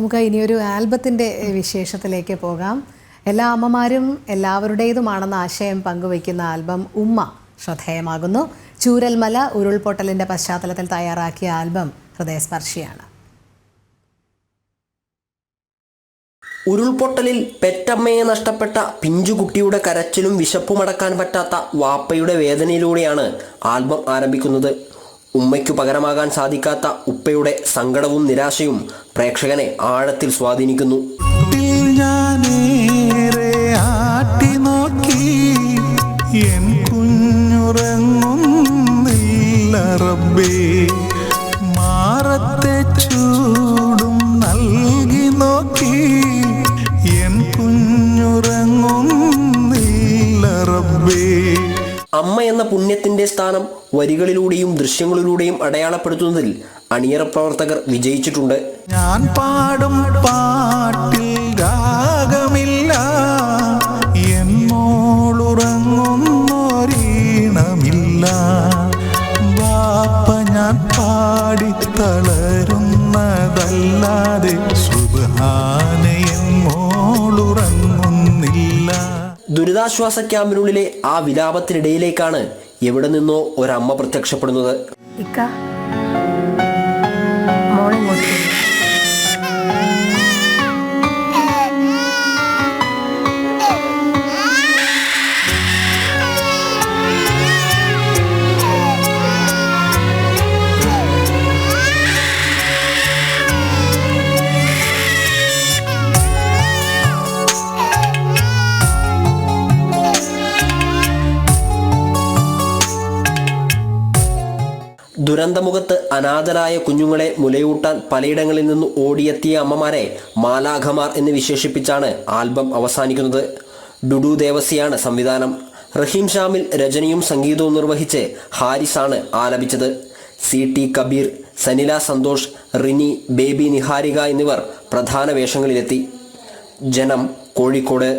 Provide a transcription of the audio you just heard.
നമുക്ക് ഇനിയൊരു ആൽബത്തിൻ്റെ വിശേഷത്തിലേക്ക് പോകാം. എല്ലാ അമ്മമാരും എല്ലാവരുടേതുമാണെന്ന ആശയം പങ്കുവയ്ക്കുന്ന ആൽബം ഉമ്മ ശ്രദ്ധേയമാകുന്നു. ചൂരൽമല ഉരുൾപൊട്ടലിൻ്റെ പശ്ചാത്തലത്തിൽ തയ്യാറാക്കിയ ആൽബം ഹൃദയസ്പർശിയാണ്. ഉരുൾപൊട്ടലിൽ പെറ്റമ്മയെ നഷ്ടപ്പെട്ട പിഞ്ചുകുട്ടിയുടെ കരച്ചിലും വിശപ്പുമടക്കാൻ പറ്റാത്ത വാപ്പയുടെ വേദനയിലൂടെയാണ് ആൽബം ആരംഭിക്കുന്നത്. ഉമ്മയ്ക്കു പകരമാകാൻ സാധിക്കാത്ത ഉപ്പയുടെ സങ്കടവും നിരാശയും പ്രേക്ഷകനെ ആഴത്തിൽ സ്വാധീനിക്കുന്നു. അമ്മ എന്ന പുണ്യത്തിന്റെ സ്ഥാനം വരികളിലൂടെയും ദൃശ്യങ്ങളിലൂടെയും അടയാളപ്പെടുത്തുന്നതിൽ അണിയറ പ്രവർത്തകർ വിജയിച്ചിട്ടുണ്ട്. ഞാൻ പാടും പാട്ടിൽ രാഗമില്ല, എന്നോളുറങ്ങുന്നൊരീണമില്ല, വാപ്പ ഞാൻ പാടി തളരുന്നതല്ലാതെ സുബ്ഹാനെ എന്നോളുറങ്ങുന്നില്ല. ദുരിതാശ്വാസ ക്യാമ്പിനുള്ളിലെ ആ വിലാപത്തിനിടയിലേക്കാണ് എവിടെ നിന്നോ ഒരമ്മ പ്രത്യക്ഷപ്പെടുന്നത്. ദുരന്തമുഖത്ത് അനാഥരായ കുഞ്ഞുങ്ങളെ മുലയൂട്ടാൻ പലയിടങ്ങളിൽ നിന്ന് ഓടിയെത്തിയ അമ്മമാരെ മാലാഖമാർ എന്ന് വിശേഷിപ്പിച്ചാണ് ആൽബം അവസാനിക്കുന്നത്. ഡുഡു ദേവസിയാണ് സംവിധാനം. റഹീം ഷാമിൽ രചനയും സംഗീതവും നിർവഹിച്ച് ഹാരിസാണ് ആലപിച്ചത്. CT കബീർ, സനില സന്തോഷ്, റിനി, ബേബി നിഹാരിക എന്നിവർ പ്രധാന വേഷങ്ങളിലെത്തി. ജനം, കോഴിക്കോട്.